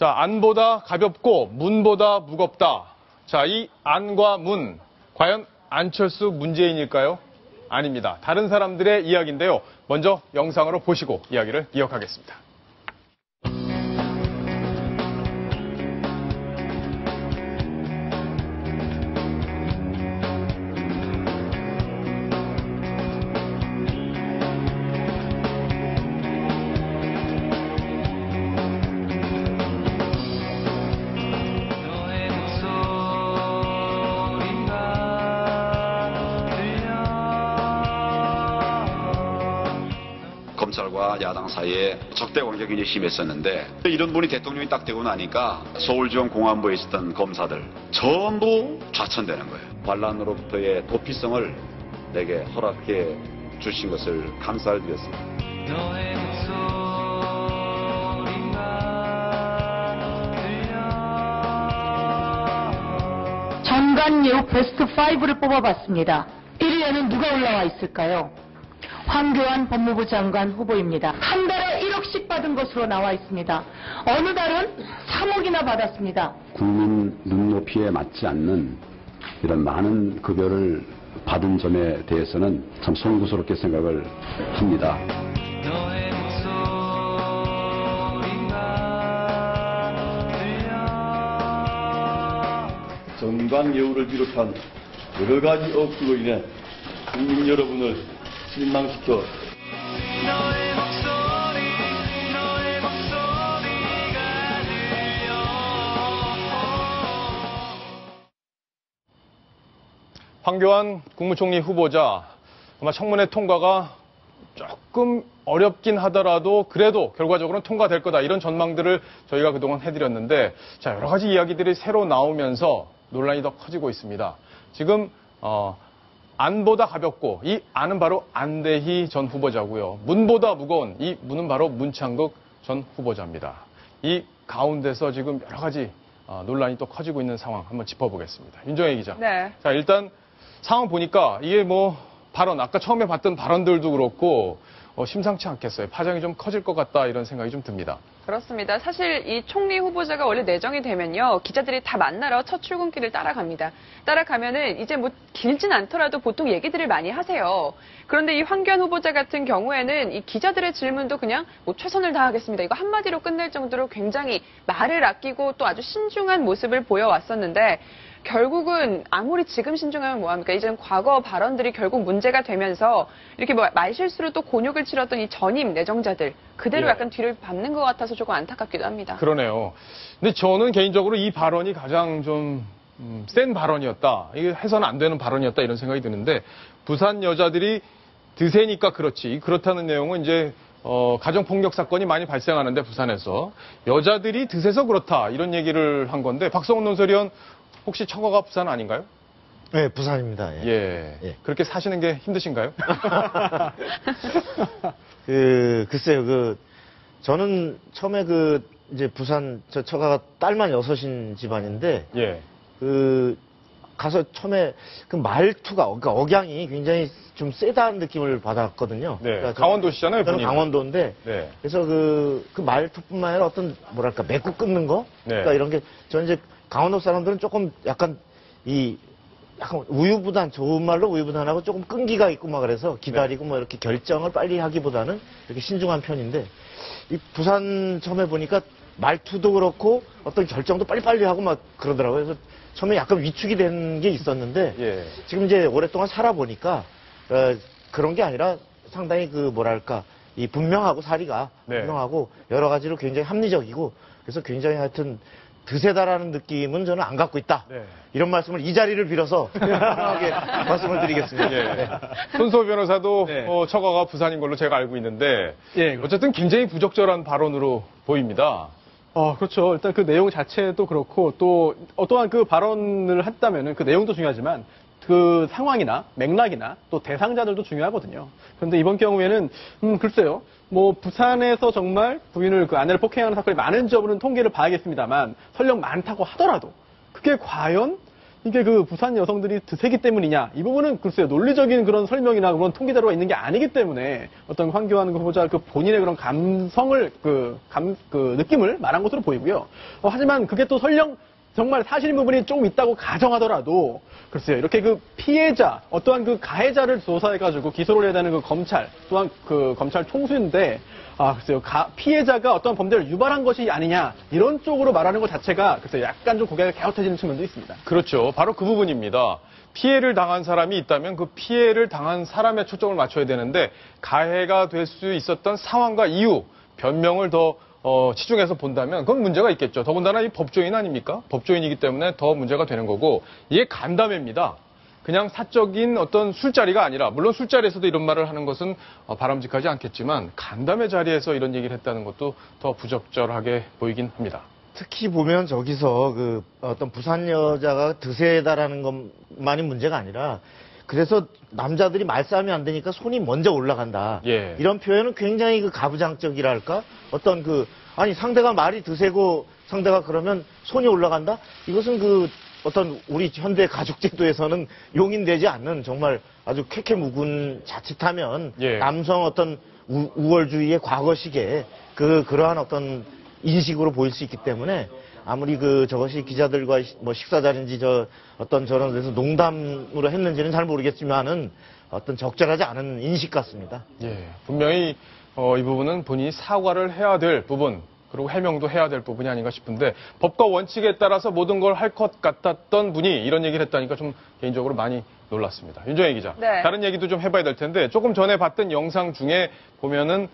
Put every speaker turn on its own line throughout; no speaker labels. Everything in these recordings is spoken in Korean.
자, 안보다 가볍고 문보다 무겁다. 자, 이 안과 문, 과연 안철수 문재인일까요? 아닙니다. 다른 사람들의 이야기인데요. 먼저 영상으로 보시고 이야기를 이어가겠습니다.
검찰과 야당 사이에 적대 관계가 굉장히 심했었는데 이런 분이 대통령이 딱 되고 나니까 서울지원 공안부에 있었던 검사들 전부 좌천되는 거예요. 반란으로부터의 도피성을 내게 허락해 주신 것을 감사를 드렸습니다.
장관 예우 베스트 5를 뽑아봤습니다. 1위에는 누가 올라와 있을까요? 황교안 법무부 장관 후보입니다. 한 달에 1억씩 받은 것으로 나와 있습니다. 어느 달은 3억이나 받았습니다.
국민 눈높이에 맞지 않는 이런 많은 급여를 받은 점에 대해서는 참 송구스럽게 생각을 합니다.
정관 예우를 비롯한 여러 가지 억수로 인해 국민 여러분을 실망시켜
황교안 국무총리 후보자, 아마 청문회 통과가 조금 어렵긴 하더라도 그래도 결과적으로는 통과될 거다, 이런 전망들을 저희가 그동안 해드렸는데, 자, 여러 가지 이야기들이 새로 나오면서 논란이 더 커지고 있습니다. 지금 안보다 가볍고, 이 안은 바로 안대희 전 후보자고요. 문보다 무거운 이 문은 바로 문창극 전 후보자입니다. 이 가운데서 지금 여러 가지 논란이 또 커지고 있는 상황 한번 짚어보겠습니다. 윤정혜 기자.
네.
자, 일단 상황 보니까 이게 뭐 발언, 아까 처음에 봤던 발언들도 그렇고 심상치 않겠어요. 파장이 좀 커질 것 같다, 이런 생각이 좀 듭니다.
그렇습니다. 사실 이 총리 후보자가 원래 내정이 되면요, 기자들이 다 만나러 첫 출근길을 따라갑니다. 따라가면은 이제 뭐 길진 않더라도 보통 얘기들을 많이 하세요. 그런데 이 황교안 후보자 같은 경우에는 이 기자들의 질문도 그냥 뭐 최선을 다하겠습니다, 이거 한마디로 끝낼 정도로 굉장히 말을 아끼고 또 아주 신중한 모습을 보여왔었는데, 결국은 아무리 지금 신중하면 뭐합니까? 이제는 과거 발언들이 결국 문제가 되면서 이렇게 뭐 말실수로 또 곤욕을 치렀던 이 전임 내정자들 그대로
예.
약간 뒤를 밟는 것 같아서 조금 안타깝기도 합니다.
그러네요. 근데 저는 개인적으로 이 발언이 가장 좀 센 발언이었다, 이게 해서는 안 되는 발언이었다, 이런 생각이 드는데, 부산 여자들이 드세니까 그렇지, 그렇다는 내용은 이제 가정폭력 사건이 많이 발생하는데 부산에서 여자들이 드세서 그렇다, 이런 얘기를 한 건데, 박성훈 논설위원, 혹시 처가가 부산 아닌가요?
네, 부산입니다. 예.
예.
예.
그렇게 사시는 게 힘드신가요?
글쎄요, 저는 처음에 이제 부산, 저 처가가 딸만 6인 집안인데,
예.
가서 처음에 말투가, 그러니까 억양이 굉장히 좀 세다는 느낌을 받았거든요.
네.
그러니까
강원도시잖아요,
저는
본인.
강원도인데,
네.
그래서 그 말투뿐만 아니라 어떤, 뭐랄까, 맺고 끊는 거?
네.
그러니까 이런 게, 저는 이제 강원도 사람들은 조금 약간 약간 우유부단, 좋은 말로 우유부단하고 조금 끈기가 있고 막 그래서 기다리고 뭐 이렇게 결정을 빨리 하기보다는 이렇게 신중한 편인데, 이 부산 처음에 보니까 말투도 그렇고 어떤 결정도 빨리빨리 하고 막 그러더라고요. 그래서 처음에 약간 위축이 된 게 있었는데,
예.
지금 이제 오랫동안 살아보니까, 그런 게 아니라 상당히 뭐랄까, 이 분명하고 사리가
네.
분명하고 여러 가지로 굉장히 합리적이고, 그래서 굉장히 하여튼 드세다라는 느낌은 저는 안 갖고 있다.
네.
이런 말씀을 이 자리를 빌어서 편하게 말씀을 드리겠습니다.
예.
네.
손소 변호사도
네.
처가가 부산인 걸로 제가 알고 있는데,
예,
어쨌든 굉장히 부적절한 발언으로 보입니다.
그렇죠. 일단 그 내용 자체도 그렇고, 또 어떠한 그 발언을 했다면은 그 내용도 중요하지만 그 상황이나 맥락이나 또 대상자들도 중요하거든요. 그런데 이번 경우에는 글쎄요. 뭐 부산에서 정말 부인을 아내를 폭행하는 사건이 많은 점은 통계를 봐야겠습니다만, 설령 많다고 하더라도 그게 과연 이게 그 부산 여성들이 드세기 때문이냐? 이 부분은 글쎄요, 논리적인 그런 설명이나 그런 통계 자료가 있는 게 아니기 때문에 어떤 황교안 후보자 그 본인의 그런 감성을 그 느낌을 말한 것으로 보이고요. 하지만 그게 또 설령 정말 사실인 부분이 조금 있다고 가정하더라도 글쎄요, 이렇게 그 피해자, 어떠한 그 가해자를 조사해가지고 기소를 해야 되는 그 검찰, 또한 그 검찰 총수인데, 글쎄요, 피해자가 어떤 범죄를 유발한 것이 아니냐, 이런 쪽으로 말하는 것 자체가 글쎄요, 약간 좀 고개가 갸웃해지는 측면도 있습니다.
그렇죠. 바로 그 부분입니다. 피해를 당한 사람이 있다면 그 피해를 당한 사람에 초점을 맞춰야 되는데, 가해가 될 수 있었던 상황과 이유, 변명을 더 치중해서 본다면 그건 문제가 있겠죠. 더군다나 이 법조인 아닙니까? 법조인이기 때문에 더 문제가 되는 거고, 이게 간담회입니다. 그냥 사적인 어떤 술자리가 아니라, 물론 술자리에서도 이런 말을 하는 것은 바람직하지 않겠지만 간담회 자리에서 이런 얘기를 했다는 것도 더 부적절하게 보이긴 합니다.
특히 보면 저기서 그 어떤 부산 여자가 드세다라는 것만이 문제가 아니라, 그래서 남자들이 말싸움이 안 되니까 손이 먼저 올라간다.
예.
이런 표현은 굉장히 그 가부장적이랄까? 어떤 아니 상대가 말이 드세고 상대가 그러면 손이 올라간다? 이것은 어떤 우리 현대 가족제도에서는 용인되지 않는 정말 아주 캐캐묵은 자칫하면
예. 남성
어떤 우월주의의 과거식의 그러한 어떤 인식으로 보일 수 있기 때문에, 아무리 저것이 기자들과 뭐 식사 자리인지 어떤 저런 데서 농담으로 했는지는 잘 모르겠지만은 어떤 적절하지 않은 인식 같습니다.
예, 분명히 이 부분은 본인이 사과를 해야 될 부분, 그리고 해명도 해야 될 부분이 아닌가 싶은데, 법과 원칙에 따라서 모든 걸 할 것 같았던 분이 이런 얘기를 했다니까 좀 개인적으로 많이 놀랐습니다. 윤정혜 기자,
네.
다른 얘기도 좀 해봐야 될 텐데, 조금 전에 봤던 영상 중에 보면은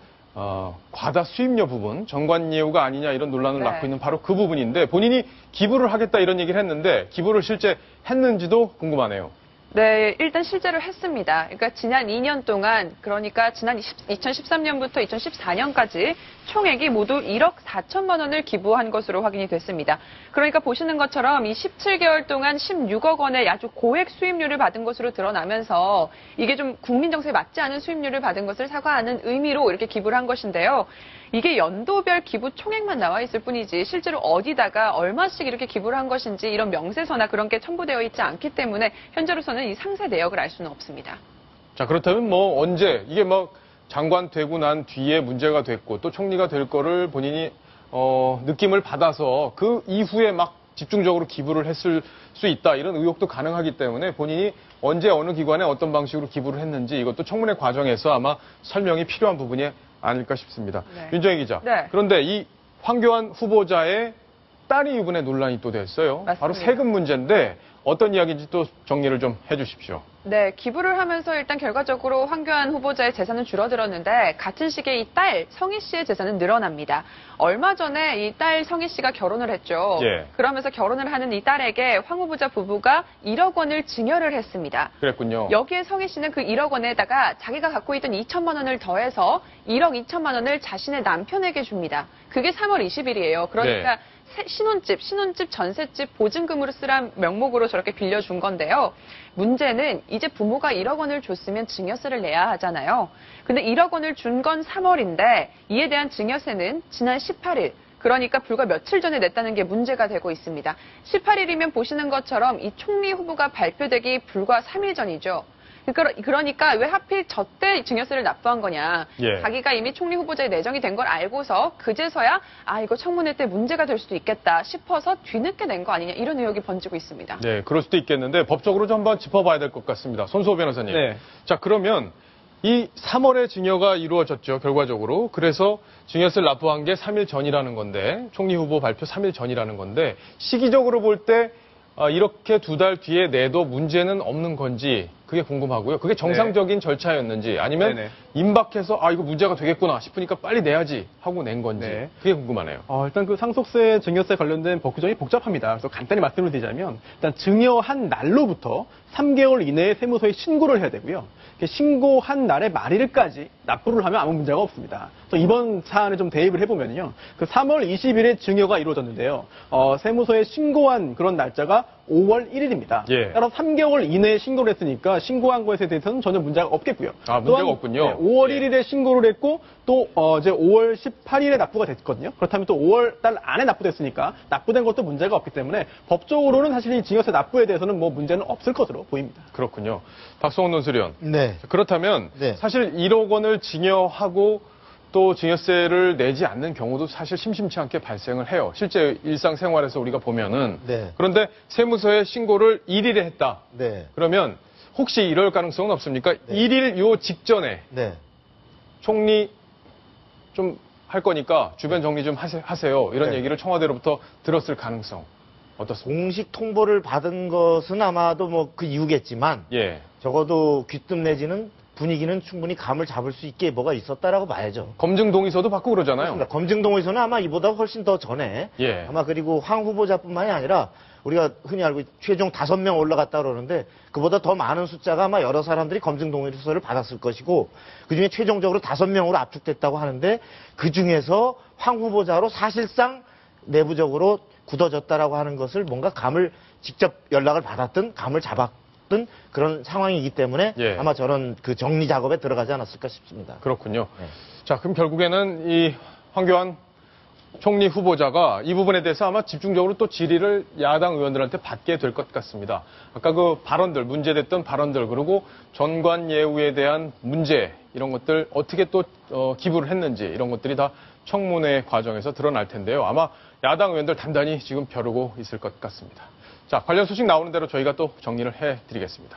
과다 수입료 부분, 정관예우가 아니냐 이런 논란을
네.
낳고 있는 바로 그 부분인데, 본인이 기부를 하겠다 이런 얘기를 했는데 기부를 실제 했는지도 궁금하네요.
네, 일단 실제로 했습니다. 그러니까 지난 2년 동안, 그러니까 지난 2013년부터 2014년까지 총액이 모두 1억 4천만 원을 기부한 것으로 확인이 됐습니다. 그러니까 보시는 것처럼 이 17개월 동안 16억 원의 아주 고액 수입료를 받은 것으로 드러나면서, 이게 좀 국민 정서에 맞지 않은 수입료를 받은 것을 사과하는 의미로 이렇게 기부를 한 것인데요. 이게 연도별 기부 총액만 나와 있을 뿐이지 실제로 어디다가 얼마씩 이렇게 기부를 한 것인지 이런 명세서나 그런 게 첨부되어 있지 않기 때문에 현재로서는 이 상세 내역을 알 수는 없습니다.
자, 그렇다면 뭐 언제 이게 뭐 장관 되고 난 뒤에 문제가 됐고 또 총리가 될 거를 본인이 느낌을 받아서 그 이후에 막 집중적으로 기부를 했을 수 있다, 이런 의혹도 가능하기 때문에 본인이 언제 어느 기관에 어떤 방식으로 기부를 했는지 이것도 청문회 과정에서 아마 설명이 필요한 부분이 아닐까 싶습니다.
네.
윤정혜 기자.
네.
그런데 이 황교안 후보자의 딸이 이번에 논란이 또 됐어요.
맞습니다.
바로 세금 문제인데 어떤 이야기인지 또 정리를 좀 해주십시오.
네, 기부를 하면서 일단 결과적으로 황교안 후보자의 재산은 줄어들었는데 같은 시기에 이 딸 성희 씨의 재산은 늘어납니다. 얼마 전에 이 딸 성희 씨가 결혼을 했죠.
예.
그러면서 결혼을 하는 이 딸에게 황 후보자 부부가 1억 원을 증여를 했습니다.
그랬군요.
여기에 성희 씨는 그 1억 원에다가 자기가 갖고 있던 2천만 원을 더해서 1억 2천만 원을 자신의 남편에게 줍니다. 그게 3월 20일이에요. 그러니까
네.
신혼집, 전셋집 보증금으로 쓰란 명목으로 저렇게 빌려준 건데요. 문제는 이제 부모가 1억 원을 줬으면 증여세를 내야 하잖아요. 근데 1억 원을 준 건 3월인데 이에 대한 증여세는 지난 18일, 그러니까 불과 며칠 전에 냈다는 게 문제가 되고 있습니다. 18일이면 보시는 것처럼 이 총리 후보가 발표되기 불과 3일 전이죠. 그러니까 왜 하필 저때 증여세를 납부한 거냐.
예.
자기가 이미 총리 후보자에 내정이 된 걸 알고서 그제서야 이거 청문회 때 문제가 될 수도 있겠다 싶어서 뒤늦게 낸 거 아니냐, 이런 의혹이 번지고 있습니다.
네, 그럴 수도 있겠는데 법적으로 좀 한번 짚어봐야 될 것 같습니다. 손수호 변호사님.
네.
자, 그러면 이 3월에 증여가 이루어졌죠, 결과적으로. 그래서 증여세를 납부한 게 3일 전이라는 건데, 총리 후보 발표 3일 전이라는 건데, 시기적으로 볼 때 이렇게 2달 뒤에 내도 문제는 없는 건지 그게 궁금하고요. 그게 정상적인 절차였는지, 아니면
네네.
임박해서 이거 문제가 되겠구나 싶으니까 빨리 내야지 하고 낸 건지,
네.
그게 궁금하네요.
일단 그 상속세, 증여세 관련된 법 규정이 복잡합니다. 그래서 간단히 말씀을 드리자면, 일단 증여한 날로부터 3개월 이내에 세무서에 신고를 해야 되고요. 신고한 날의 말일까지 납부를 하면 아무 문제가 없습니다. 그래서 이번 사안에 좀 대입을 해보면요. 그 3월 20일에 증여가 이루어졌는데요. 세무서에 신고한 그런 날짜가 5월 1일입니다.
예.
따라서 3개월 이내에 신고를 했으니까 신고한 것에 대해서는 전혀 문제가 없겠고요.
아, 문제가
또한,
없군요.
네, 5월
예.
1일에 신고를 했고 또 이제 5월 18일에 납부가 됐거든요. 그렇다면 또 5월 달 안에 납부됐으니까 납부된 것도 문제가 없기 때문에 법적으로는 사실 이 증여세 납부에 대해서는 뭐 문제는 없을 것으로 보입니다.
그렇군요. 박성훈 논술위원.
네.
그렇다면
네.
사실 1억 원을 증여하고 또 증여세를 내지 않는 경우도 사실 심심치 않게 발생을 해요. 실제 일상생활에서 우리가 보면은.
네.
그런데 세무서에 신고를 1일에 했다.
네.
그러면 혹시 이럴 가능성은 없습니까? 1일 요 직전에
네.
총리 좀 할 거니까 주변 정리 좀 하세요. 이런
네.
얘기를 청와대로부터 들었을 가능성 어떻습니까?
공식 통보를 받은 것은 아마도 뭐 그 이유겠지만
예.
적어도 귀뜸 내지는 분위기는 충분히 감을 잡을 수 있게 뭐가 있었다라고 봐야죠.
검증 동의서도 받고 그러잖아요.
그렇습니다. 검증동에서는 아마 이보다 훨씬 더 전에
예.
아마 그리고 황 후보자뿐만이 아니라 우리가 흔히 알고 최종 5명 올라갔다 그러는데 그보다 더 많은 숫자가 아마 여러 사람들이 검증동의서를 받았을 것이고 그중에 최종적으로 5명으로 압축됐다고 하는데 그중에서 황 후보자로 사실상 내부적으로 굳어졌다라고 하는 것을 뭔가 감을 직접 연락을 받았든 감을 잡았든 그런 상황이기 때문에
예.
아마 저런 그 정리 작업에 들어가지 않았을까 싶습니다.
그렇군요.
네.
자, 그럼 결국에는 이 황교안 총리 후보자가 이 부분에 대해서 아마 집중적으로 또 질의를 야당 의원들한테 받게 될 것 같습니다. 아까 그 발언들, 문제됐던 발언들, 그리고 전관 예우에 대한 문제, 이런 것들 어떻게 또 기부를 했는지 이런 것들이 다 청문회 과정에서 드러날 텐데요. 아마 야당 의원들 단단히 지금 벼르고 있을 것 같습니다. 자, 관련 소식 나오는 대로 저희가 또 정리를 해드리겠습니다.